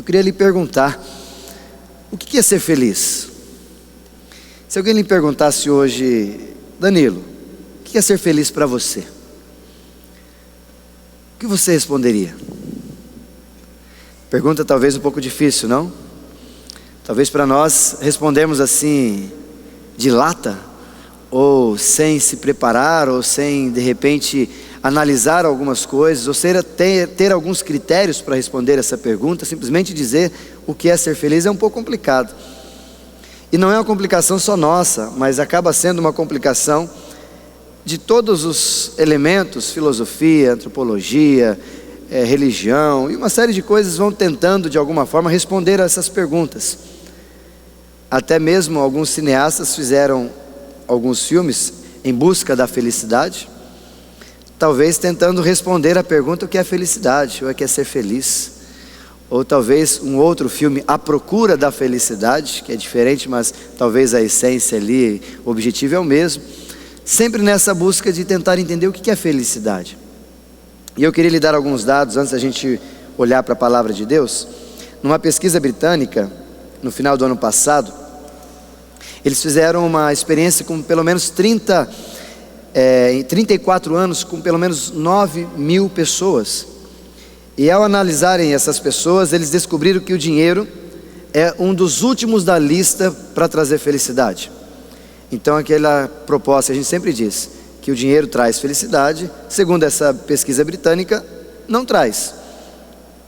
Eu queria lhe perguntar, o que é ser feliz? Se alguém lhe perguntasse hoje, Danilo, o que é ser feliz para você? O que você responderia? Pergunta talvez um pouco difícil, não? Talvez para nós respondermos assim, de lata, ou sem se preparar, ou sem de repente analisar algumas coisas, ou ter alguns critérios para responder essa pergunta. Simplesmente dizer o que é ser feliz é um pouco complicado. E não é uma complicação só nossa, mas acaba sendo uma complicação de todos os elementos, filosofia, antropologia, religião, e uma série de coisas vão tentando de alguma forma responder a essas perguntas. Até mesmo alguns cineastas fizeram alguns filmes em busca da felicidade, talvez tentando responder a pergunta o que é felicidade, ou o que é ser feliz. Ou talvez um outro filme, A Procura da Felicidade, que é diferente, mas talvez a essência ali, o objetivo é o mesmo. Sempre nessa busca de tentar entender o que é felicidade. E eu queria lhe dar alguns dados antes da gente olhar para a palavra de Deus. Numa pesquisa britânica, no final do ano passado, eles fizeram uma experiência com pelo menos 34 anos, com pelo menos 9.000 pessoas. E ao analisarem essas pessoas, eles descobriram que o dinheiro é um dos últimos da lista para trazer felicidade. Então aquela proposta, a gente sempre diz que o dinheiro traz felicidade, segundo essa pesquisa britânica, não traz.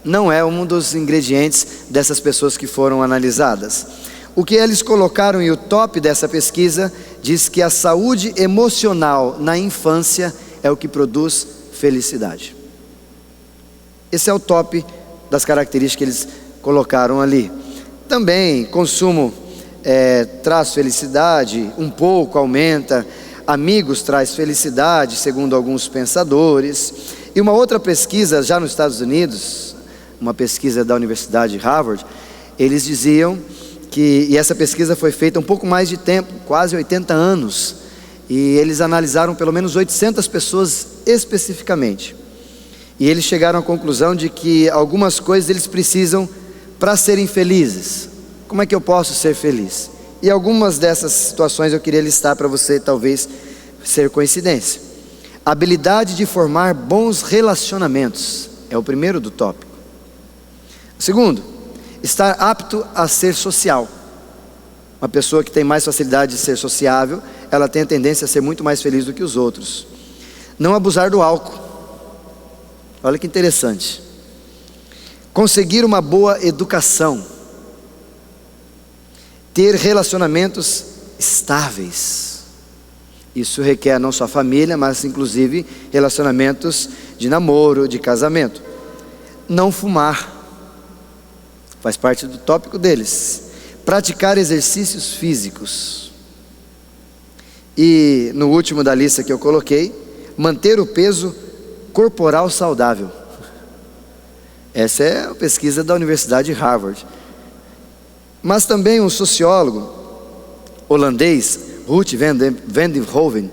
Não é um dos ingredientes dessas pessoas que foram analisadas. O que eles colocaram, e o top dessa pesquisa diz que a saúde emocional na infância é o que produz felicidade. Esse é o top das características que eles colocaram ali. Também consumo traz felicidade, um pouco aumenta. Amigos traz felicidade, segundo alguns pensadores. E uma outra pesquisa já nos Estados Unidos, uma pesquisa da Universidade de Harvard, eles diziam que, e essa pesquisa foi feita um pouco mais de tempo, quase 80 anos, e eles analisaram pelo menos 800 pessoas especificamente. E eles chegaram à conclusão de que algumas coisas eles precisam para serem felizes. Como é que eu posso ser feliz? E algumas dessas situações eu queria listar para você, talvez ser coincidência. A habilidade de formar bons relacionamentos é o primeiro do tópico. O segundo, estar apto a ser social. Uma pessoa que tem mais facilidade de ser sociável, ela tem a tendência a ser muito mais feliz do que os outros. Não abusar do álcool. Olha que interessante. Conseguir uma boa educação. Ter relacionamentos estáveis. Isso requer não só família, mas inclusive relacionamentos de namoro, de casamento. Não fumar. Faz parte do tópico deles. Praticar exercícios físicos. E no último da lista que eu coloquei, manter o peso corporal saudável. Essa é a pesquisa da Universidade de Harvard. Mas também um sociólogo holandês, Ruud van den Hoven,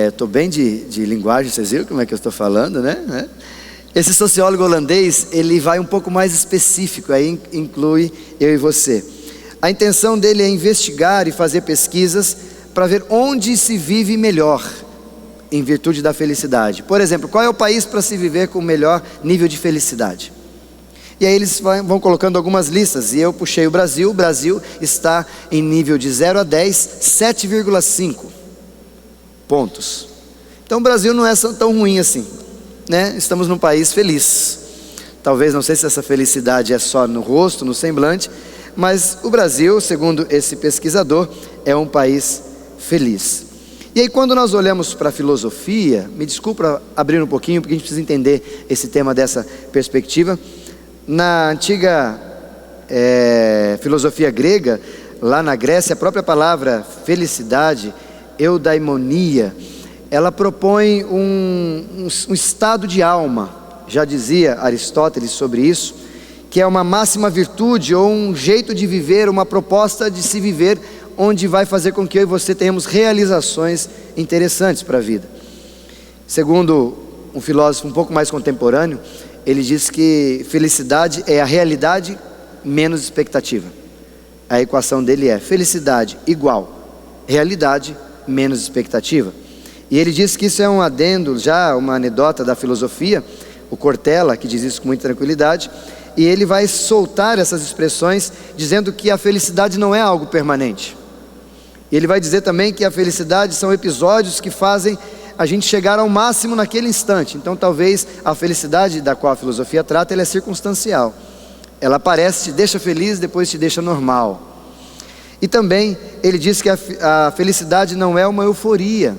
estou bem de linguagem, vocês viram como é que eu estou falando, né? Esse sociólogo holandês, ele vai um pouco mais específico, aí inclui eu e você. A intenção dele é investigar e fazer pesquisas para ver onde se vive melhor, em virtude da felicidade. Por exemplo, qual é o país para se viver com o melhor nível de felicidade? E aí eles vão colocando algumas listas, e eu puxei o Brasil está em nível de 0 a 10, 7,5 pontos. Então o Brasil não é tão ruim assim, né? Estamos num país feliz. Talvez, não sei se essa felicidade é só no rosto, no semblante, mas o Brasil, segundo esse pesquisador, é um país feliz. E aí quando nós olhamos para a filosofia, me desculpa abrir um pouquinho, porque a gente precisa entender esse tema dessa perspectiva. Na antiga filosofia grega, lá na Grécia, a própria palavra felicidade, eudaimonia, ela propõe um estado de alma, já dizia Aristóteles sobre isso, que é uma máxima virtude ou um jeito de viver, uma proposta de se viver, onde vai fazer com que eu e você tenhamos realizações interessantes para a vida. Segundo um filósofo um pouco mais contemporâneo, ele diz que felicidade é a realidade menos expectativa. A equação dele é felicidade igual realidade menos expectativa. E ele diz que isso é um adendo, já uma anedota da filosofia, o Cortella, que diz isso com muita tranquilidade, e ele vai soltar essas expressões dizendo que a felicidade não é algo permanente. E ele vai dizer também que a felicidade são episódios que fazem a gente chegar ao máximo naquele instante. Então talvez a felicidade da qual a filosofia trata, ela é circunstancial. Ela aparece, te deixa feliz, depois te deixa normal. E também ele diz que a felicidade não é uma euforia.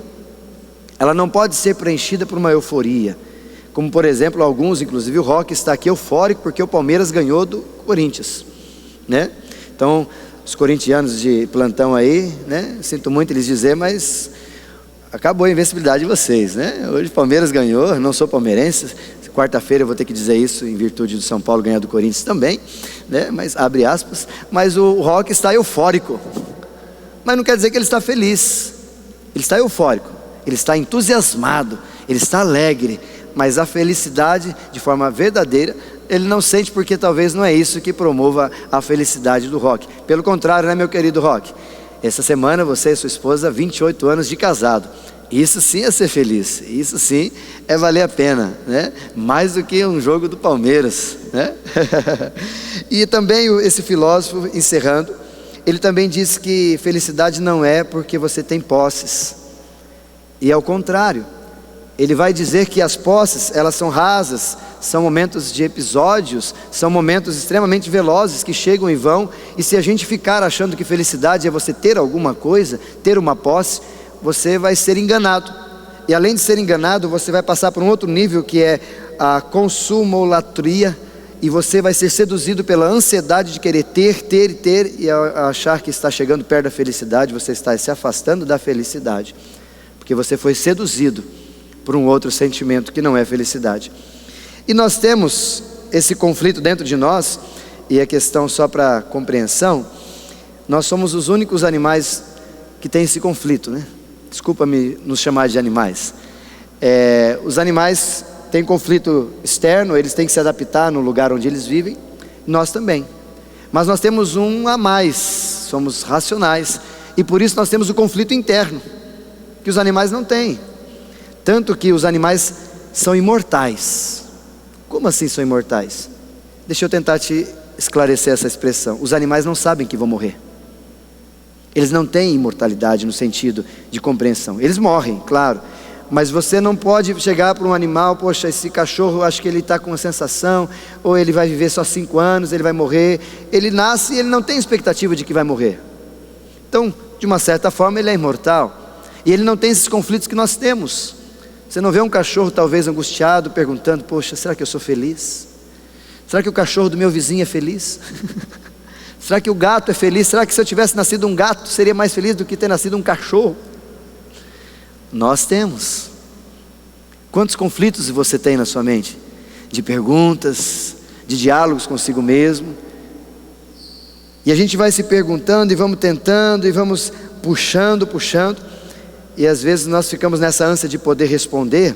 Ela não pode ser preenchida por uma euforia. Como por exemplo, alguns, inclusive o Rock está aqui eufórico porque o Palmeiras ganhou do Corinthians, né? Então, os corintianos de plantão aí, né? Sinto muito eles dizer, mas acabou a invencibilidade de vocês, né? Hoje o Palmeiras ganhou, não sou palmeirense. Quarta-feira eu vou ter que dizer isso em virtude do São Paulo ganhar do Corinthians também, né? Mas abre aspas, mas o Rock está eufórico. Mas não quer dizer que ele está feliz. Ele está eufórico, ele está entusiasmado, ele está alegre, mas a felicidade de forma verdadeira ele não sente, porque talvez não é isso que promova a felicidade do Rock. Pelo contrário, né, meu querido Rock? Essa semana você e sua esposa, 28 anos de casado. Isso sim é ser feliz, isso sim é valer a pena, né? Mais do que um jogo do Palmeiras, né? E também esse filósofo, encerrando, ele também diz que felicidade não é porque você tem posses. E ao contrário, ele vai dizer que as posses, elas são rasas, são momentos de episódios, são momentos extremamente velozes que chegam e vão. E se a gente ficar achando que felicidade é você ter alguma coisa, ter uma posse, você vai ser enganado. E além de ser enganado, você vai passar por um outro nível, que é a consumolatria, e você vai ser seduzido pela ansiedade de querer ter, e achar que está chegando perto da felicidade, você está se afastando da felicidade, porque você foi seduzido por um outro sentimento que não é felicidade. E nós temos esse conflito dentro de nós, e a questão só para compreensão, nós somos os únicos animais que têm esse conflito, né? Desculpa-me nos chamar de animais. Os animais têm conflito externo, eles têm que se adaptar no lugar onde eles vivem, nós também. Mas nós temos um a mais, somos racionais, e por isso nós temos o conflito interno, que os animais não têm. Tanto que os animais são imortais. Como assim são imortais? Deixa eu tentar te esclarecer essa expressão. Os animais não sabem que vão morrer. Eles não têm imortalidade no sentido de compreensão. Eles morrem, claro. Mas você não pode chegar para um animal, poxa, esse cachorro, acho que ele está com uma sensação, ou ele vai viver só 5 anos, ele vai morrer. Ele nasce e ele não tem expectativa de que vai morrer. Então, de uma certa forma, ele é imortal. E ele não tem esses conflitos que nós temos. Você não vê um cachorro talvez angustiado, perguntando, poxa, será que eu sou feliz? Será que o cachorro do meu vizinho é feliz? Será que o gato é feliz? Será que se eu tivesse nascido um gato, seria mais feliz do que ter nascido um cachorro? Nós temos. Quantos conflitos você tem na sua mente? De perguntas, de diálogos consigo mesmo. E a gente vai se perguntando e vamos tentando e vamos puxando. E às vezes nós ficamos nessa ânsia de poder responder.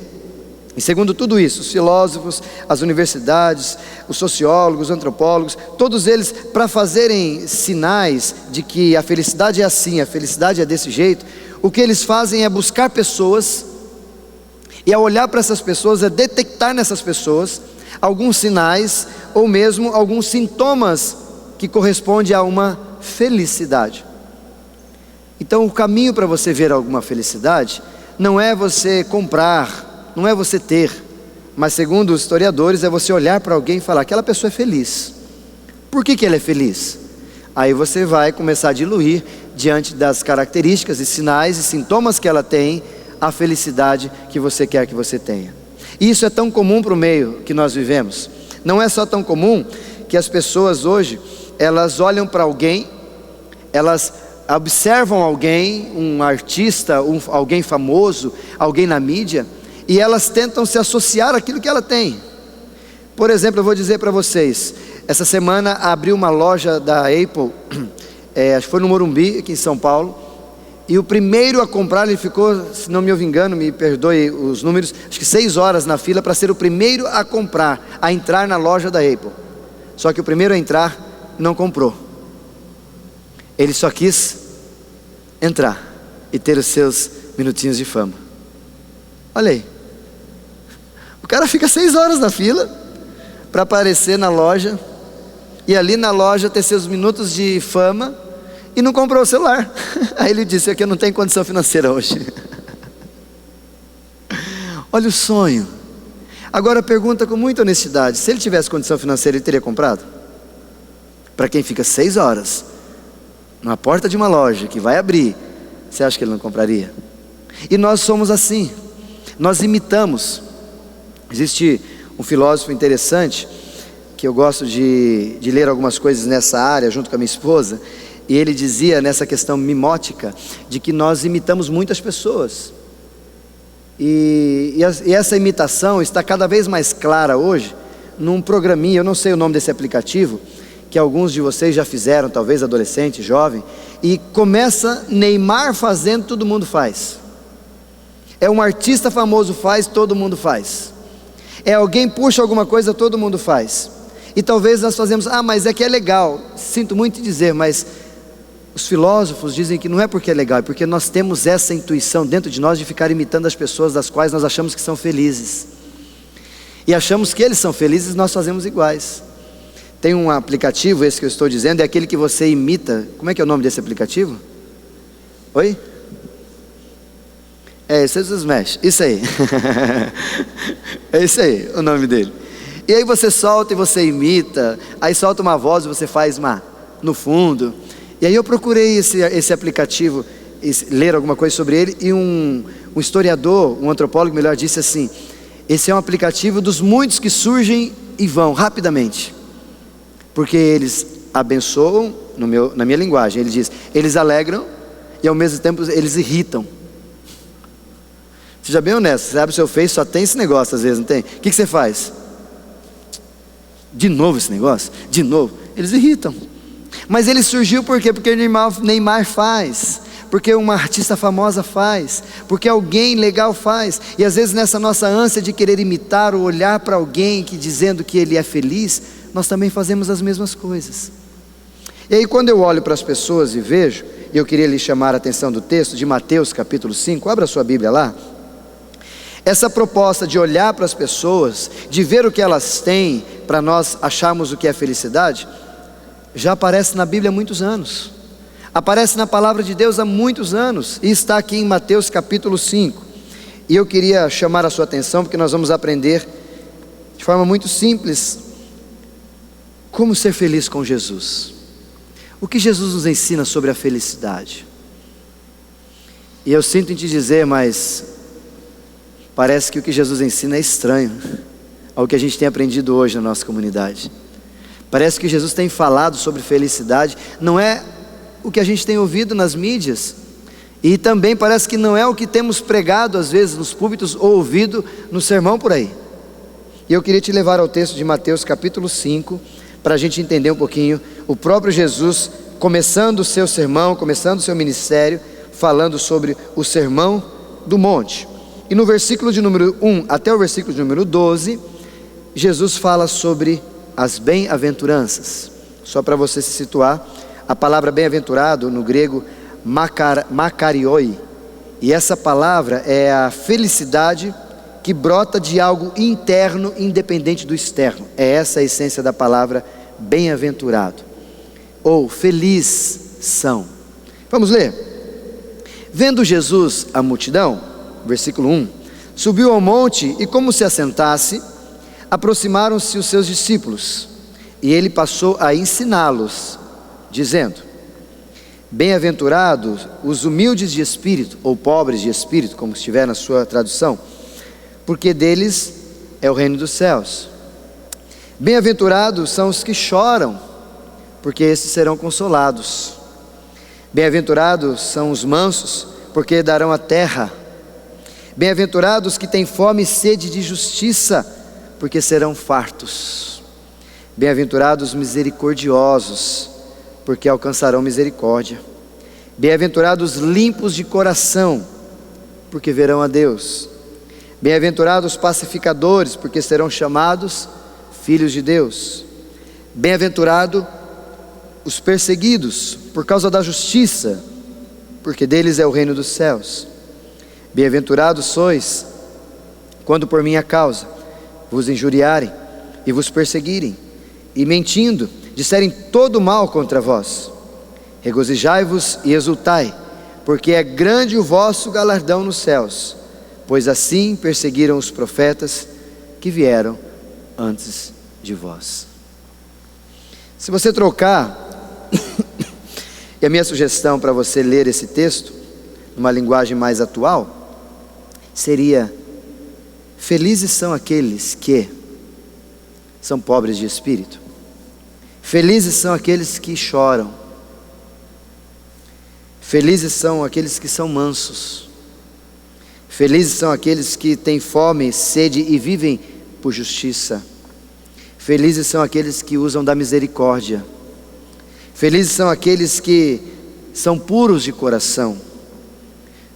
E segundo tudo isso, os filósofos, as universidades, os sociólogos, os antropólogos, todos eles, para fazerem sinais de que a felicidade é assim, a felicidade é desse jeito, o que eles fazem é buscar pessoas, e ao olhar para essas pessoas, é detectar nessas pessoas alguns sinais, ou mesmo alguns sintomas que correspondem a uma felicidade. Então o caminho para você ver alguma felicidade, não é você comprar, não é você ter, mas segundo os historiadores, é você olhar para alguém e falar, aquela pessoa é feliz. Por que ela é feliz? Aí você vai começar a diluir, diante das características e sinais e sintomas que ela tem, a felicidade que você quer que você tenha. E isso é tão comum para o meio que nós vivemos. Não é só tão comum que as pessoas hoje, elas olham para alguém, elas observam alguém, um artista, alguém famoso, alguém na mídia, e elas tentam se associar àquilo que ela tem. Por exemplo, eu vou dizer para vocês, essa semana abriu uma loja da Apple, acho que foi no Morumbi, aqui em São Paulo, E o primeiro a comprar, ele ficou, se não me engano, me perdoe os números, acho que 6 horas na fila para ser o primeiro a comprar, a entrar na loja da Apple. Só que o primeiro a entrar não comprou. Ele só quis entrar e ter os seus minutinhos de fama. Olha aí. O cara fica 6 horas na fila para aparecer na loja, e ali na loja ter seus minutos de fama, e não comprou o celular. Aí ele disse: aqui eu não tenho condição financeira hoje. Olha o sonho. Agora pergunta com muita honestidade: se ele tivesse condição financeira, ele teria comprado? Para quem fica 6 horas na porta de uma loja que vai abrir, você acha que ele não compraria? E nós somos assim, nós imitamos. Existe um filósofo interessante, que eu gosto de ler algumas coisas nessa área junto com a minha esposa, e ele dizia nessa questão mimótica, de que nós imitamos muitas pessoas, e essa imitação está cada vez mais clara hoje, num programinha, eu não sei o nome desse aplicativo, que alguns de vocês já fizeram, talvez adolescente, jovem, e começa Neymar fazendo, todo mundo faz. É um artista famoso faz, todo mundo faz. É alguém puxa alguma coisa, todo mundo faz. E talvez nós fazemos, mas é que é legal. Sinto muito dizer, mas os filósofos dizem que não é porque é legal, é porque nós temos essa intuição dentro de nós de ficar imitando as pessoas das quais nós achamos que são felizes. E achamos que eles são felizes, nós fazemos iguais. Tem um aplicativo, esse que eu estou dizendo, é aquele que você imita. Como é que é o nome desse aplicativo? Oi? Esse é o Smash, isso aí. É isso aí, o nome dele. E aí você solta e você imita, aí solta uma voz e você faz uma no fundo. E aí eu procurei esse aplicativo, ler alguma coisa sobre ele, e um historiador, um antropólogo melhor, disse assim: esse é um aplicativo dos muitos que surgem e vão rapidamente, porque eles abençoam, na minha linguagem, ele diz, eles alegram e ao mesmo tempo eles irritam. Seja bem honesto, você abre o seu Face, só tem esse negócio às vezes, não tem? O que você faz? De novo esse negócio? De novo? Eles irritam. Mas ele surgiu por quê? Porque Neymar faz, porque uma artista famosa faz, porque alguém legal faz. E às vezes nessa nossa ânsia de querer imitar ou olhar para alguém que dizendo que ele é feliz, nós também fazemos as mesmas coisas. E aí quando eu olho para as pessoas e vejo, e eu queria lhe chamar a atenção do texto de Mateus capítulo 5, abra sua Bíblia lá. Essa proposta de olhar para as pessoas, de ver o que elas têm, para nós acharmos o que é felicidade, já aparece na Bíblia há muitos anos, aparece na palavra de Deus há muitos anos, e está aqui em Mateus capítulo 5, e eu queria chamar a sua atenção, porque nós vamos aprender, de forma muito simples, como ser feliz com Jesus, o que Jesus nos ensina sobre a felicidade. E eu sinto em te dizer, mas parece que o que Jesus ensina é estranho ao que a gente tem aprendido hoje na nossa comunidade. Parece que Jesus tem falado sobre felicidade, não é o que a gente tem ouvido nas mídias, e também parece que não é o que temos pregado às vezes nos púlpitos ou ouvido no sermão por aí. E eu queria te levar ao texto de Mateus capítulo 5, para a gente entender um pouquinho, o próprio Jesus começando o seu sermão, começando o seu ministério, falando sobre o sermão do monte. E no versículo de número 1 até o versículo de número 12, Jesus fala sobre as bem-aventuranças. Só para você se situar, a palavra bem-aventurado no grego makarioi, e essa palavra é a felicidade que brota de algo interno, independente do externo. É essa a essência da palavra bem-aventurado, ou feliz são. Vamos ler. Vendo Jesus a multidão, versículo 1, subiu ao monte e como se assentasse, aproximaram-se os seus discípulos, e ele passou a ensiná-los, dizendo: bem-aventurados os humildes de espírito, ou pobres de espírito, como estiver na sua tradução, porque deles é o reino dos céus. Bem-aventurados são os que choram, porque esses serão consolados. Bem-aventurados são os mansos, porque darão a terra. Bem-aventurados que têm fome e sede de justiça, porque serão fartos. Bem-aventurados misericordiosos, porque alcançarão misericórdia. Bem-aventurados limpos de coração, porque verão a Deus. Bem-aventurados pacificadores, porque serão chamados filhos de Deus. Bem-aventurados os perseguidos por causa da justiça, porque deles é o reino dos céus. Bem-aventurados sois, quando por minha causa vos injuriarem e vos perseguirem, e mentindo, disserem todo mal contra vós. Regozijai-vos e exultai, porque é grande o vosso galardão nos céus, pois assim perseguiram os profetas que vieram antes de vós. Se você trocar, e a minha sugestão para você ler esse texto, numa linguagem mais atual, seria: felizes são aqueles que são pobres de espírito. Felizes são aqueles que choram. Felizes são aqueles que são mansos. Felizes são aqueles que têm fome, sede e vivem por justiça. Felizes são aqueles que usam da misericórdia. Felizes são aqueles que são puros de coração.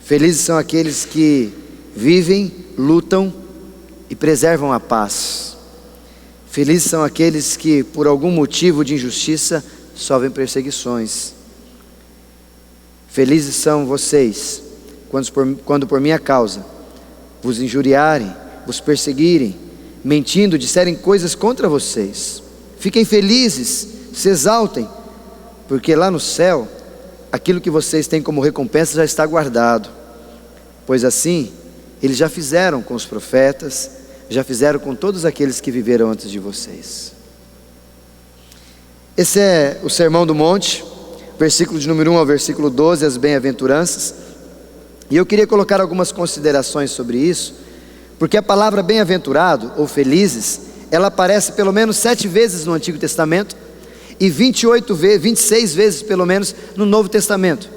Felizes são aqueles que vivem, lutam e preservam a paz. Felizes são aqueles que, por algum motivo de injustiça, sofrem perseguições. Felizes são vocês, quando por minha causa vos injuriarem, vos perseguirem, mentindo, disserem coisas contra vocês. Fiquem felizes, se exaltem, porque lá no céu, aquilo que vocês têm como recompensa já está guardado. Pois assim, eles já fizeram com os profetas, já fizeram com todos aqueles que viveram antes de vocês. Esse é o Sermão do Monte, versículo de número 1 ao versículo 12, as bem-aventuranças. E eu queria colocar algumas considerações sobre isso, porque a palavra bem-aventurado ou felizes, ela aparece pelo menos 7 vezes no Antigo Testamento e 26 vezes pelo menos no Novo Testamento.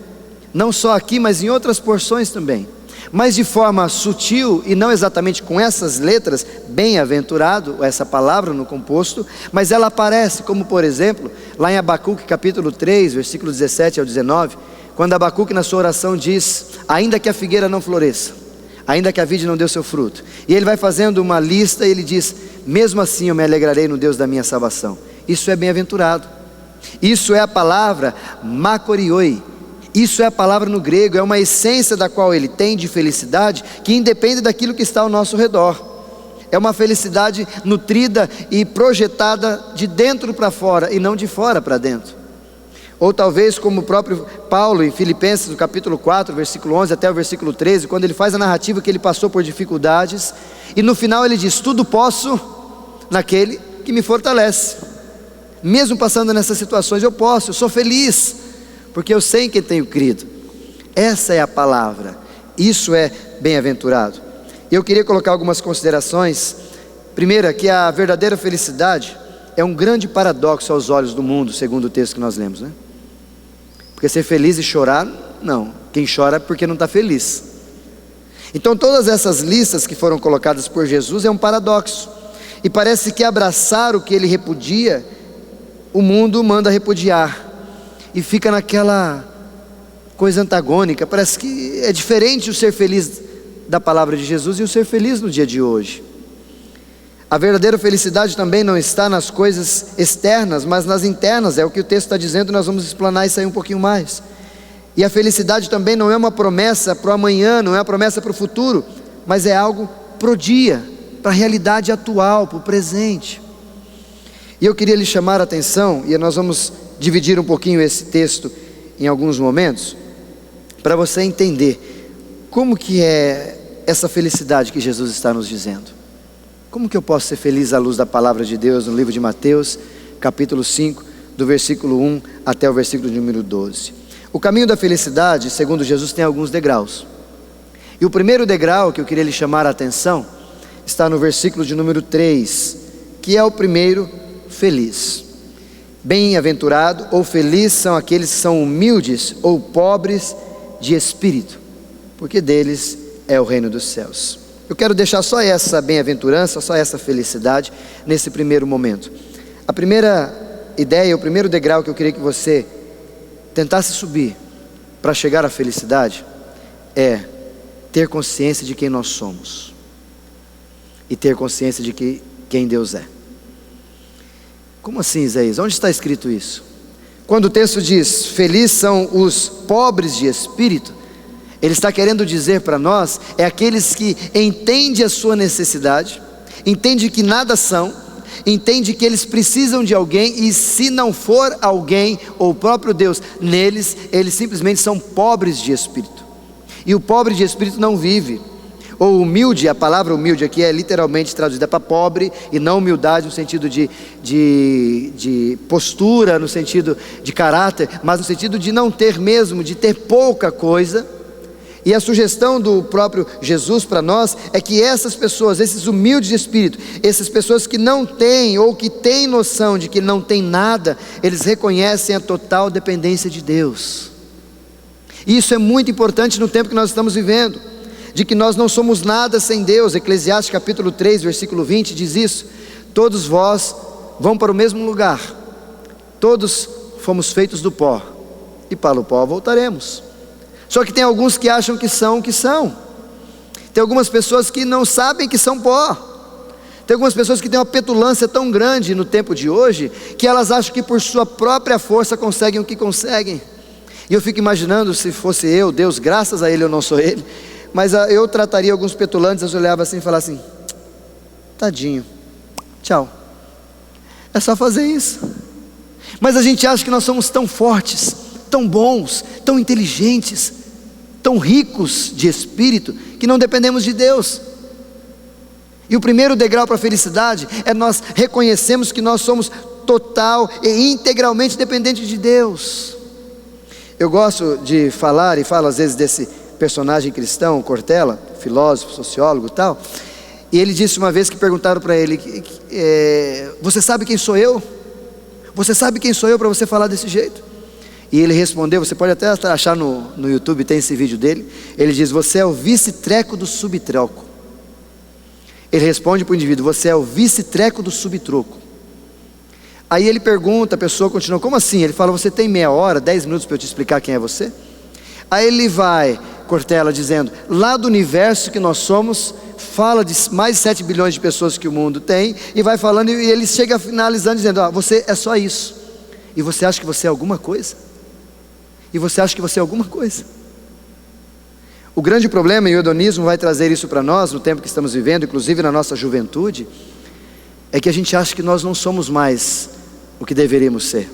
Não só aqui, mas em outras porções também. Mas de forma sutil e não exatamente com essas letras, bem-aventurado, essa palavra no composto, mas ela aparece, como por exemplo, lá em Abacuque capítulo 3, versículo 17 ao 19, quando Abacuque na sua oração diz: ainda que a figueira não floresça, ainda que a vide não dê o seu fruto, e ele vai fazendo uma lista e ele diz: mesmo assim eu me alegrarei no Deus da minha salvação. Isso é bem-aventurado. Isso é a palavra makorioi. Isso é a palavra no grego, é uma essência da qual ele tem de felicidade, que independe daquilo que está ao nosso redor. É uma felicidade nutrida e projetada de dentro para fora e não de fora para dentro. Ou talvez como o próprio Paulo em Filipenses, no capítulo 4, versículo 11 até o versículo 13, quando ele faz a narrativa que ele passou por dificuldades, e no final ele diz: tudo posso naquele que me fortalece. Mesmo passando nessas situações eu posso, eu sou feliz, porque eu sei em quem tenho crido. Essa é a palavra, isso é bem-aventurado. E eu queria colocar algumas considerações. Primeira, que a verdadeira felicidade é um grande paradoxo aos olhos do mundo, segundo o texto que nós lemos, né? Porque ser feliz e chorar, não. Quem chora é porque não está feliz. Então todas essas listas que foram colocadas por Jesus é um paradoxo. E parece que abraçar o que ele repudia, o mundo manda repudiar. E fica naquela coisa antagônica. Parece que é diferente o ser feliz da palavra de Jesus e o ser feliz no dia de hoje. A verdadeira felicidade também não está nas coisas externas, mas nas internas. É o que o texto está dizendo, nós vamos explanar isso aí um pouquinho mais. E a felicidade também não é uma promessa para o amanhã, não é uma promessa para o futuro, mas é algo para o dia, para a realidade atual, para o presente. E eu queria lhe chamar a atenção, e nós vamos dividir um pouquinho esse texto em alguns momentos, para você entender como que é essa felicidade que Jesus está nos dizendo. Como que eu posso ser feliz à luz da palavra de Deus no livro de Mateus, capítulo 5, do versículo 1 até o versículo número 12. O caminho da felicidade, segundo Jesus, tem alguns degraus. E o primeiro degrau que eu queria lhe chamar a atenção está no versículo de número 3, que é o primeiro: feliz. Bem-aventurado ou feliz são aqueles que são humildes ou pobres de espírito, porque deles é o reino dos céus. Eu quero deixar só essa bem-aventurança, só essa felicidade nesse primeiro momento. A primeira ideia, o primeiro degrau que eu queria que você tentasse subir, para chegar à felicidade é ter consciência de quem nós somos e ter consciência de quem Deus é. Como assim, Isaías? Onde está escrito isso? Quando o texto diz, felizes são os pobres de espírito, ele está querendo dizer para nós, é aqueles que entendem a sua necessidade, entendem que nada são, entendem que eles precisam de alguém, e se não for alguém, ou o próprio Deus neles, eles simplesmente são pobres de espírito. E o pobre de espírito não vive, ou humilde, a palavra humilde aqui é literalmente traduzida para pobre, e não humildade no sentido de postura, no sentido de caráter, mas no sentido de não ter mesmo, de ter pouca coisa. E a sugestão do próprio Jesus para nós é que essas pessoas, esses humildes de espírito, essas pessoas que não têm ou que têm noção de que não tem nada, eles reconhecem a total dependência de Deus. E isso é muito importante no tempo que nós estamos vivendo, de que nós não somos nada sem Deus. Eclesiastes capítulo 3, versículo 20 diz isso: todos vós vão para o mesmo lugar, todos fomos feitos do pó, e para o pó voltaremos. Só que tem alguns que acham que são o que são. Tem algumas pessoas que não sabem que são pó. Tem algumas pessoas que têm uma petulância tão grande no tempo de hoje, que elas acham que por sua própria força conseguem o que conseguem. E eu fico imaginando, se fosse eu, Deus, graças a Ele eu não sou Ele, mas eu trataria alguns petulantes, eu olhava assim e falava assim, tadinho, tchau. É só fazer isso. Mas a gente acha que nós somos tão fortes, tão bons, tão inteligentes, tão ricos de espírito, que não dependemos de Deus. E o primeiro degrau para a felicidade é nós reconhecemos que nós somos total e integralmente dependentes de Deus. Eu gosto de falar, e falo às vezes desse personagem cristão, Cortella, filósofo, sociólogo e tal, e ele disse uma vez que perguntaram para ele, você sabe quem sou eu? Você sabe quem sou eu para você falar desse jeito? E ele respondeu, você pode até achar no YouTube, tem esse vídeo dele, ele diz, você é o vice-treco do subtroco. Ele responde para o indivíduo, você é o vice-treco do subtroco. Aí ele pergunta, a pessoa continua, como assim? Ele fala, você tem meia hora, 10 minutos para eu te explicar quem é você? Aí ele vai, Cortella, dizendo, lá do universo que nós somos, fala de mais de 7 bilhões de pessoas que o mundo tem, e vai falando, e ele chega finalizando dizendo, você é só isso. E você acha que você é alguma coisa? E você acha que você é alguma coisa? O grande problema, e o hedonismo vai trazer isso para nós, no tempo que estamos vivendo, inclusive na nossa juventude, é que a gente acha que nós não somos mais o que deveríamos ser.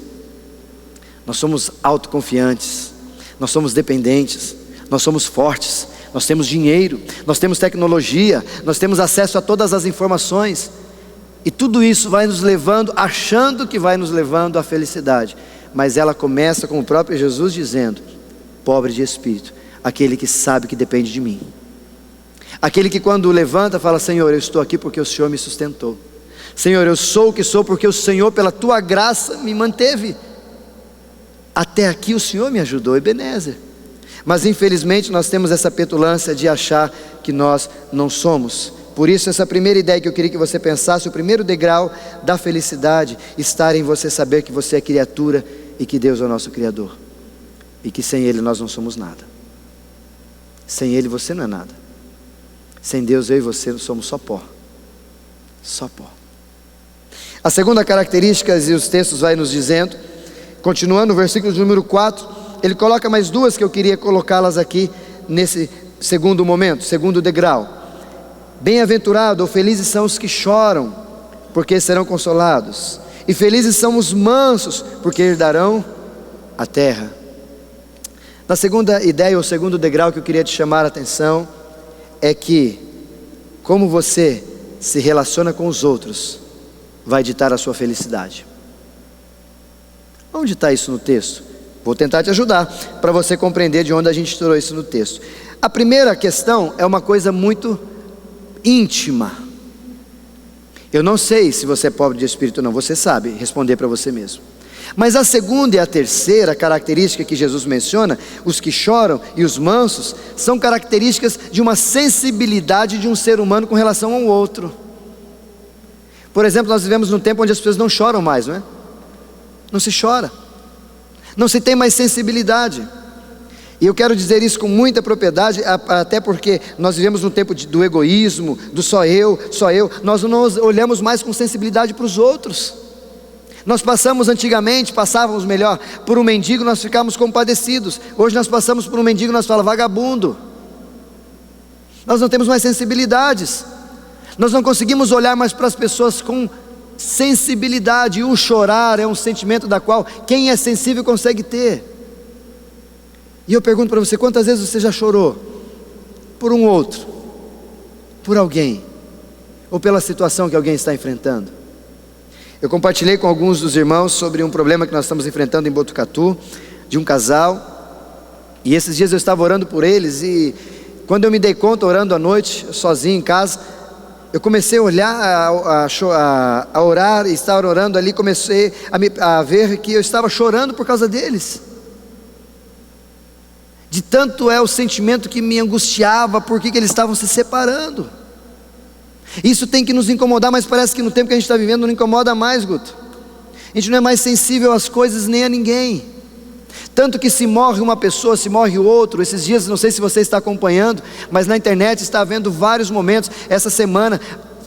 Nós somos autoconfiantes, nós somos dependentes, nós somos fortes, nós temos dinheiro, nós temos tecnologia, nós temos acesso a todas as informações, e tudo isso vai nos levando, achando que vai nos levando à felicidade, mas ela começa com o próprio Jesus dizendo, pobre de espírito, aquele que sabe que depende de mim, aquele que quando levanta fala, Senhor, eu estou aqui porque o Senhor me sustentou, Senhor, eu sou o que sou porque o Senhor pela tua graça me manteve, até aqui o Senhor me ajudou, Ebenezer. Mas infelizmente nós temos essa petulância de achar que nós não somos. Por isso essa primeira ideia que eu queria que você pensasse, o primeiro degrau da felicidade, está em você saber que você é criatura e que Deus é o nosso Criador, e que sem Ele nós não somos nada. Sem Ele você não é nada. Sem Deus eu e você somos só pó. Só pó. A segunda característica, e os textos vai nos dizendo, continuando no versículo de número 4, ele coloca mais duas que eu queria colocá-las aqui nesse segundo momento, segundo degrau. Bem-aventurado ou felizes são os que choram, porque serão consolados. E felizes são os mansos, porque herdarão a terra. Na segunda ideia, ou segundo degrau que eu queria te chamar a atenção, é que como você se relaciona com os outros, vai ditar a sua felicidade. Onde está isso no texto? Vou tentar te ajudar, para você compreender de onde a gente tirou isso no texto. A primeira questão é uma coisa muito íntima. Eu não sei se você é pobre de espírito ou não, você sabe responder para você mesmo. Mas a segunda e a terceira característica que Jesus menciona, os que choram e os mansos, são características de uma sensibilidade de um ser humano com relação ao outro. Por exemplo, nós vivemos num tempo onde as pessoas não choram mais, não é? Não se chora, não se tem mais sensibilidade. E eu quero dizer isso com muita propriedade, até porque nós vivemos no tempo do egoísmo, do só eu, nós não olhamos mais com sensibilidade para os outros. Nós passávamos melhor, por um mendigo nós ficávamos compadecidos. Hoje nós passamos por um mendigo e nós falamos vagabundo. Nós não temos mais sensibilidades, nós não conseguimos olhar mais para as pessoas com sensibilidade. E o chorar é um sentimento da qual quem é sensível consegue ter. E eu pergunto para você, quantas vezes você já chorou por um outro, por alguém, ou pela situação que alguém está enfrentando? Eu compartilhei com alguns dos irmãos sobre um problema que nós estamos enfrentando em Botucatu, de um casal, e esses dias eu estava orando por eles, e quando eu me dei conta, orando à noite, sozinho em casa, eu comecei a olhar, a orar, e estar orando ali, comecei a ver que eu estava chorando por causa deles. De tanto é o sentimento que me angustiava, porque eles estavam se separando. Isso tem que nos incomodar, mas parece que no tempo que a gente está vivendo não incomoda mais, Guto. A gente não é mais sensível às coisas nem a ninguém. Tanto que se morre uma pessoa, se morre o outro. Esses dias, não sei se você está acompanhando, mas na internet está havendo vários momentos. Essa semana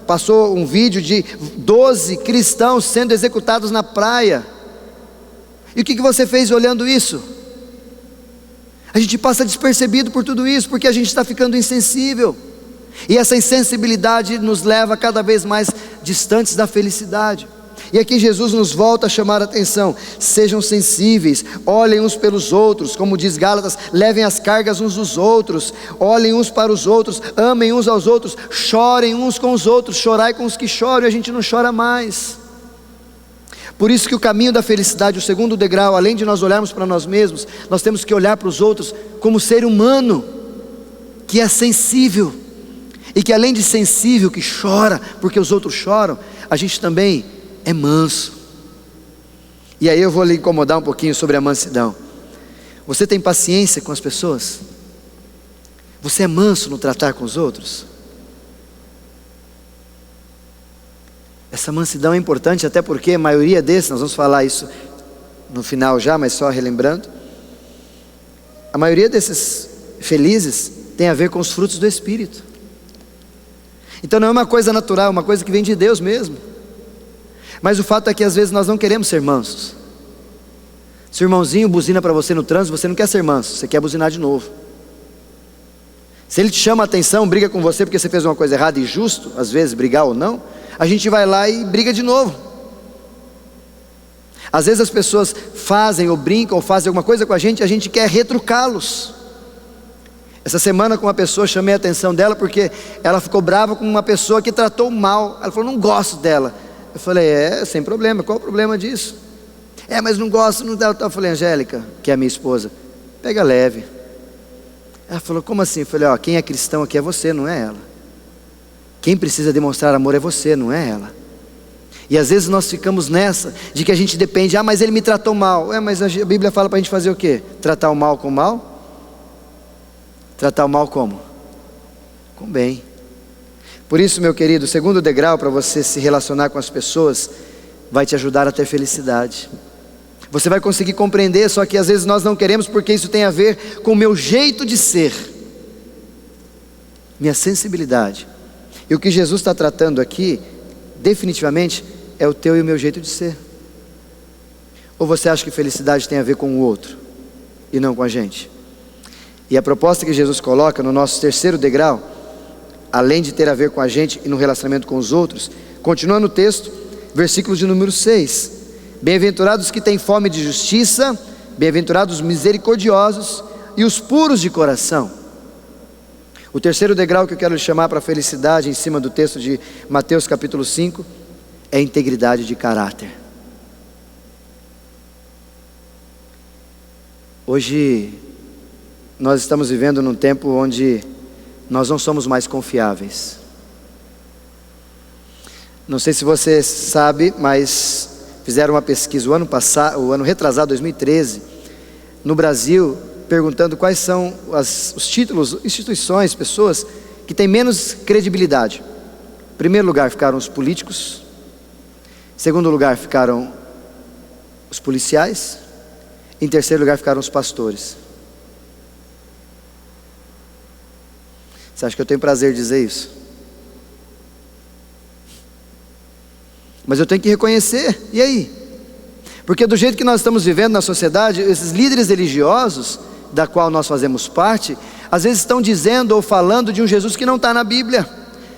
passou um vídeo de 12 cristãos sendo executados na praia. E o que você fez olhando isso? A gente passa despercebido por tudo isso, porque a gente está ficando insensível, e essa insensibilidade nos leva cada vez mais distantes da felicidade. E aqui Jesus nos volta a chamar a atenção: sejam sensíveis, olhem uns pelos outros, como diz Gálatas, levem as cargas uns dos outros, olhem uns para os outros, amem uns aos outros, chorem uns com os outros, chorai com os que choram, e a gente não chora mais. Por isso que o caminho da felicidade, o segundo degrau, além de nós olharmos para nós mesmos, nós temos que olhar para os outros como ser humano, que é sensível, e que além de sensível, que chora, porque os outros choram, a gente também é manso. E aí eu vou lhe incomodar um pouquinho sobre a mansidão. Você tem paciência com as pessoas? Você é manso no tratar com os outros? Essa mansidão é importante, até porque a maioria desses, nós vamos falar isso no final já, mas só relembrando, a maioria desses felizes tem a ver com os frutos do Espírito. Então não é uma coisa natural, é uma coisa que vem de Deus mesmo. Mas o fato é que às vezes nós não queremos ser mansos. Se o irmãozinho buzina para você no trânsito, você não quer ser manso, você quer buzinar de novo. Se ele te chama a atenção, briga com você porque você fez uma coisa errada, e justo, às vezes brigar ou não, a gente vai lá e briga de novo. Às vezes as pessoas fazem ou brincam ou fazem alguma coisa com a gente quer retrucá-los. Essa semana com uma pessoa, chamei a atenção dela porque ela ficou brava com uma pessoa que tratou mal. Ela falou, não gosto dela. Eu falei, sem problema, qual o problema disso? Mas não gosto, não dá. Eu falei, Angélica, que é a minha esposa, pega leve. Ela falou, como assim? Eu falei, quem é cristão aqui é você, não é ela. Quem precisa demonstrar amor é você, não é ela. E às vezes nós ficamos nessa, de que a gente depende, mas ele me tratou mal. Mas a Bíblia fala para a gente fazer o quê? Tratar o mal com mal? Tratar o mal como? Com bem. Por isso, meu querido, o segundo degrau para você se relacionar com as pessoas, vai te ajudar a ter felicidade. Você vai conseguir compreender, só que às vezes nós não queremos, porque isso tem a ver com o meu jeito de ser, minha sensibilidade. E o que Jesus está tratando aqui, definitivamente, é o teu e o meu jeito de ser. Ou você acha que felicidade tem a ver com o outro, e não com a gente? E a proposta que Jesus coloca no nosso terceiro degrau, além de ter a ver com a gente e no relacionamento com os outros, continua no texto, versículo de número 6. Bem-aventurados que têm fome de justiça, bem-aventurados os misericordiosos e os puros de coração. O terceiro degrau que eu quero lhe chamar para a felicidade, em cima do texto de Mateus capítulo 5, é a integridade de caráter. Hoje, nós estamos vivendo num tempo onde nós não somos mais confiáveis. Não sei se você sabe, mas fizeram uma pesquisa o ano retrasado, 2013, no Brasil, perguntando quais são os títulos, instituições, pessoas que têm menos credibilidade. Em primeiro lugar ficaram os políticos, em segundo lugar ficaram os policiais, em terceiro lugar ficaram os pastores. Você acha que eu tenho prazer em dizer isso? Mas eu tenho que reconhecer, e aí? Porque do jeito que nós estamos vivendo na sociedade, esses líderes religiosos, da qual nós fazemos parte, às vezes estão dizendo ou falando de um Jesus que não está na Bíblia,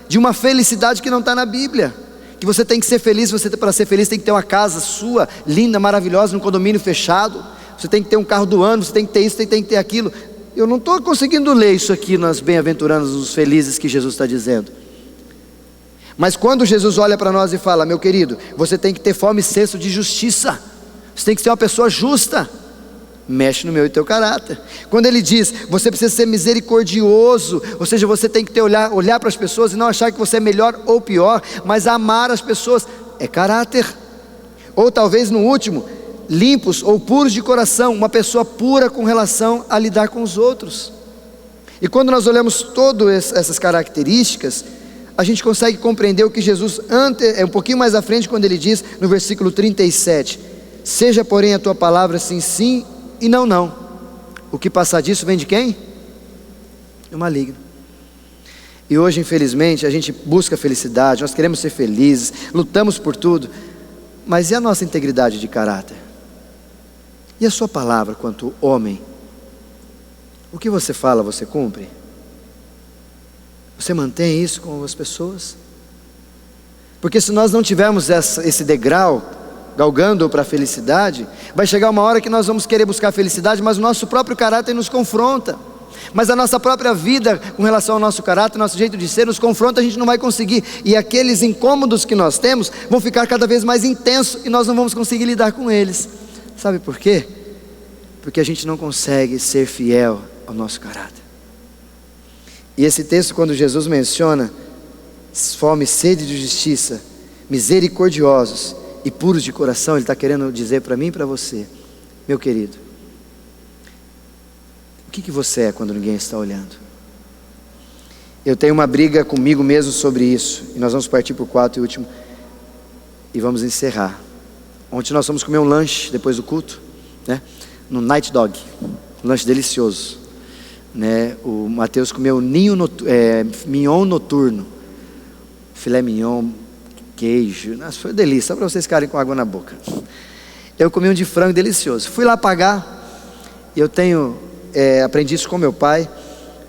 de uma felicidade que não está na Bíblia, que você tem que ser feliz, para ser feliz tem que ter uma casa sua, linda, maravilhosa, num condomínio fechado, você tem que ter um carro do ano, você tem que ter isso, tem que ter aquilo. Eu não estou conseguindo ler isso aqui nas bem-aventuranças dos felizes que Jesus está dizendo. Mas quando Jesus olha para nós e fala: meu querido, você tem que ter fome e senso de justiça, você tem que ser uma pessoa justa, mexe no meu e teu caráter. Quando ele diz: você precisa ser misericordioso, ou seja, você tem que ter olhar para as pessoas e não achar que você é melhor ou pior, mas amar as pessoas, é caráter. Ou talvez no último, limpos ou puros de coração, uma pessoa pura com relação a lidar com os outros. E quando nós olhamos todas essas características, a gente consegue compreender o que Jesus, um pouquinho mais à frente, quando ele diz no versículo 37, seja porém a tua palavra sim, sim e não, não. O que passar disso vem de quem? Do maligno. E hoje, infelizmente, a gente busca felicidade, nós queremos ser felizes, lutamos por tudo, mas e a nossa integridade de caráter? E a sua palavra quanto homem? O que você fala, você cumpre? Você mantém isso com as pessoas? Porque se nós não tivermos esse degrau, galgando para a felicidade, vai chegar uma hora que nós vamos querer buscar a felicidade, mas o nosso próprio caráter nos confronta. Mas a nossa própria vida, com relação ao nosso caráter, nosso jeito de ser, nos confronta, a gente não vai conseguir. E aqueles incômodos que nós temos, vão ficar cada vez mais intensos, e nós não vamos conseguir lidar com eles. Sabe por quê? Porque a gente não consegue ser fiel ao nosso caráter. E esse texto, quando Jesus menciona fome e sede de justiça, misericordiosos e puros de coração, ele está querendo dizer para mim e para você: meu querido, o que você é quando ninguém está olhando? Eu tenho uma briga comigo mesmo sobre isso, e nós vamos partir para o quarto e último, e vamos encerrar. Ontem nós fomos comer um lanche depois do culto, né? No Night Dog, um lanche delicioso, né? O Mateus comeu mignon noturno, filé mignon, queijo, nossa, foi uma delícia, só para vocês ficarem com água na boca. Eu comi um de frango delicioso, fui lá pagar, e eu aprendi isso com meu pai,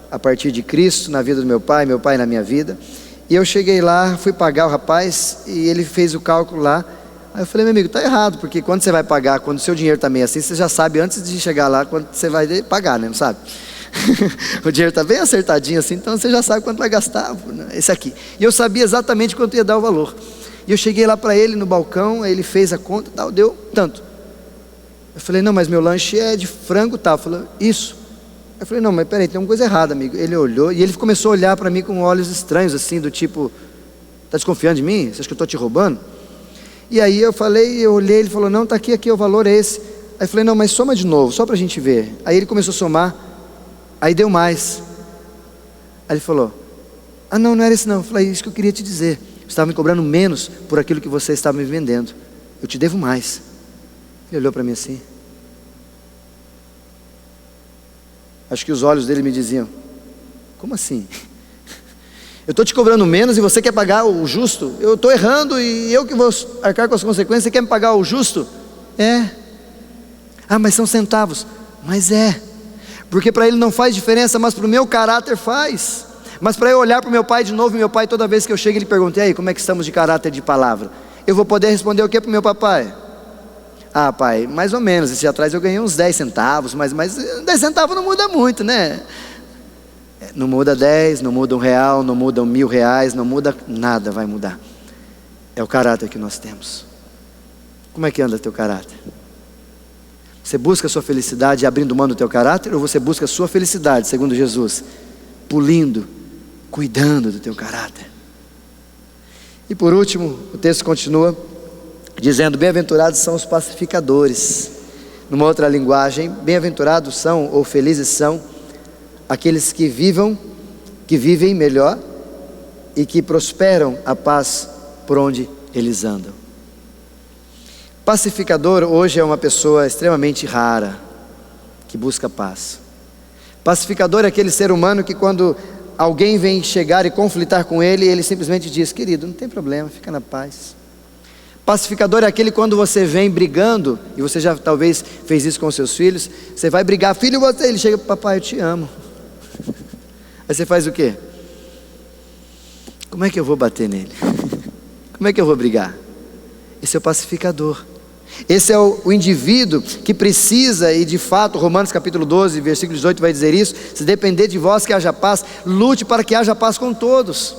a partir de Cristo, na vida do meu pai na minha vida, e eu cheguei lá, fui pagar o rapaz, e ele fez o cálculo lá. Aí eu falei: meu amigo, está errado, porque quando você vai pagar, quando o seu dinheiro está meio assim, você já sabe antes de chegar lá, quando você vai pagar, né? Não sabe? O dinheiro está bem acertadinho assim, então você já sabe quanto vai gastar, esse aqui. E eu sabia exatamente quanto ia dar o valor. E eu cheguei lá para ele no balcão, aí ele fez a conta, tal, deu tanto. Eu falei: não, mas meu lanche é de frango, tal. Falou: isso. Eu falei: não, mas peraí, tem uma coisa errada, amigo. Ele olhou, e ele começou a olhar para mim com olhos estranhos, assim, do tipo: está desconfiando de mim? Você acha que eu estou te roubando? E aí eu olhei, ele falou: não, está aqui, o valor é esse. Aí eu falei: não, mas soma de novo, só para a gente ver. Aí ele começou a somar, aí deu mais. Aí ele falou: ah, não era esse não. Eu falei: isso que eu queria te dizer, você estava me cobrando menos por aquilo que você estava me vendendo, eu te devo mais. Ele olhou para mim assim, acho que os olhos dele me diziam: como assim? Eu estou te cobrando menos e você quer pagar o justo? Eu estou errando e eu que vou arcar com as consequências, você quer me pagar o justo? É. Ah, mas são centavos. Mas é, porque para ele não faz diferença, mas para o meu caráter faz. Mas para eu olhar para o meu pai de novo, e meu pai, toda vez que eu chego, ele pergunta: e aí, como é que estamos de caráter de palavra? Eu vou poder responder o que para o meu papai? Ah, pai, mais ou menos, esse dia atrás eu ganhei uns 10 centavos, mas 10 centavos não muda muito, né? Não muda 10, não muda R$1, não muda R$1.000, não muda nada, vai mudar. É o caráter que nós temos. Como é que anda teu caráter? Você busca a sua felicidade abrindo mão do teu caráter, ou você busca a sua felicidade, segundo Jesus, polindo, cuidando do teu caráter? E por último, o texto continua dizendo: bem-aventurados são os pacificadores. Numa outra linguagem, bem-aventurados são, ou felizes são, aqueles que vivem melhor e que prosperam a paz por onde eles andam. Pacificador hoje é uma pessoa extremamente rara, que busca paz. Pacificador é aquele ser humano que, quando alguém vem chegar e conflitar com ele, ele simplesmente diz: querido, não tem problema, fica na paz. Pacificador é aquele quando você vem brigando, e você já talvez fez isso com seus filhos, você vai brigar, filho, você, ele chega: papai, eu te amo. Aí você faz o quê? Como é que eu vou bater nele? Como é que eu vou brigar? Esse é o pacificador. Esse é o indivíduo que precisa, e de fato Romanos capítulo 12, versículo 18 vai dizer isso: se depender de vós que haja paz, lute para que haja paz com todos.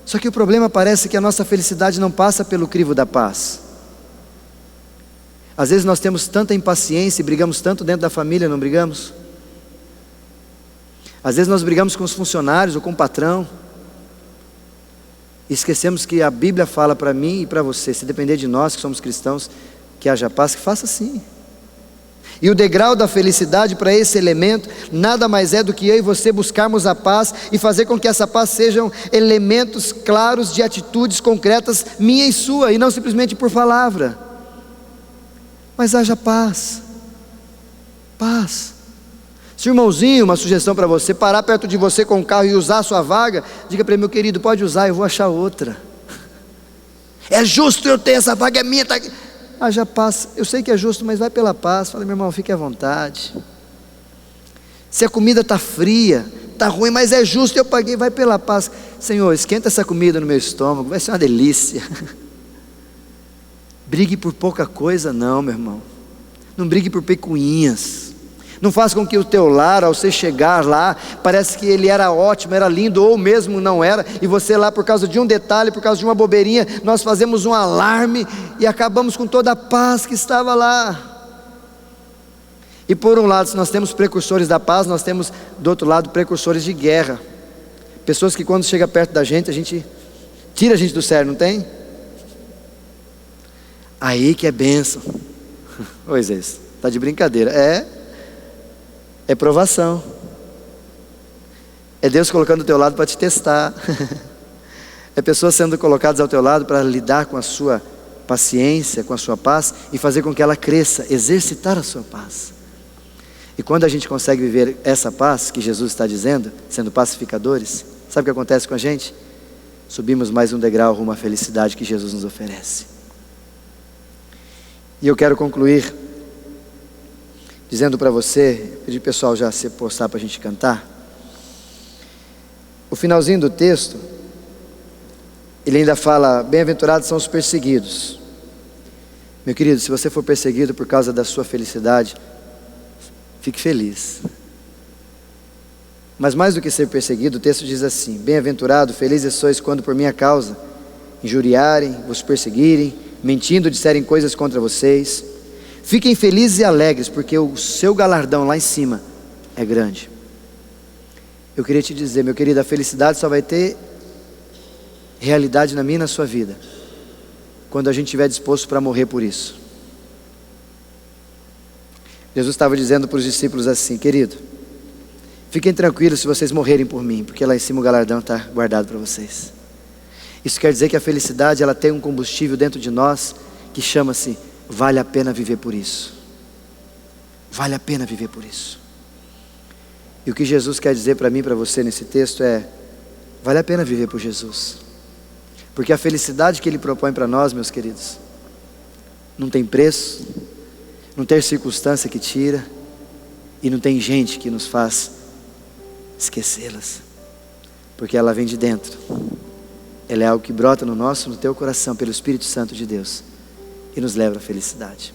Só que o problema parece que a nossa felicidade não passa pelo crivo da paz. Às vezes nós temos tanta impaciência e brigamos tanto dentro da família, não brigamos? Às vezes nós brigamos com os funcionários ou com o patrão, e esquecemos que a Bíblia fala para mim e para você: se depender de nós que somos cristãos, que haja paz, que faça assim. E o degrau da felicidade para esse elemento nada mais é do que eu e você buscarmos a paz e fazer com que essa paz sejam elementos claros de atitudes concretas, minha e sua, e não simplesmente por palavra. Mas haja paz. Paz. Se o irmãozinho, uma sugestão para você, parar perto de você com o carro e usar a sua vaga, diga para ele: meu querido, pode usar, eu vou achar outra. É justo eu ter essa vaga, é minha, tá aqui. Haja paz. Eu sei que é justo, mas vai pela paz. Fala: meu irmão, fique à vontade. Se a comida está fria, está ruim, mas é justo, eu paguei, vai pela paz. Senhor, esquenta essa comida no meu estômago, vai ser uma delícia. Brigue por pouca coisa não, meu irmão. Não brigue por picuinhas. Não faça com que o teu lar, ao você chegar lá, parece que ele era ótimo, era lindo, ou mesmo não era, e você lá por causa de um detalhe, por causa de uma bobeirinha, nós fazemos um alarme e acabamos com toda a paz que estava lá. E por um lado, se nós temos precursores da paz, nós temos do outro lado precursores de guerra. Pessoas que quando chega perto da gente, a gente tira a gente do sério, não tem? Aí que é bênção. Pois é, está de brincadeira. É provação. É Deus colocando do teu lado para te testar. É pessoas sendo colocadas ao teu lado para lidar com a sua paciência, com a sua paz, e fazer com que ela cresça, exercitar a sua paz. E quando a gente consegue viver essa paz que Jesus está dizendo, sendo pacificadores, sabe o que acontece com a gente? Subimos mais um degrau rumo à felicidade que Jesus nos oferece. E eu quero concluir dizendo para você, pedir pessoal já se postar para a gente cantar. O finalzinho do texto, ele ainda fala: bem-aventurados são os perseguidos. Meu querido, se você for perseguido por causa da sua felicidade, fique feliz. Mas mais do que ser perseguido, o texto diz assim: bem-aventurado, felizes sois quando por minha causa injuriarem, vos perseguirem, mentindo disserem coisas contra vocês. Fiquem felizes e alegres, porque o seu galardão lá em cima é grande. Eu queria te dizer, meu querido, a felicidade só vai ter realidade na minha e na sua vida quando a gente estiver disposto para morrer por isso. Jesus estava dizendo para os discípulos assim: querido, fiquem tranquilos se vocês morrerem por mim, porque lá em cima o galardão está guardado para vocês. Isso quer dizer que a felicidade, ela tem um combustível dentro de nós que chama-se: vale a pena viver por isso. Vale a pena viver por isso. E o que Jesus quer dizer para mim e para você nesse texto é: vale a pena viver por Jesus. Porque a felicidade que Ele propõe para nós, meus queridos, não tem preço, não tem circunstância que tira, e não tem gente que nos faz esquecê-las. Porque ela vem de dentro. Ela é algo que brota no teu coração pelo Espírito Santo de Deus e nos leva à felicidade.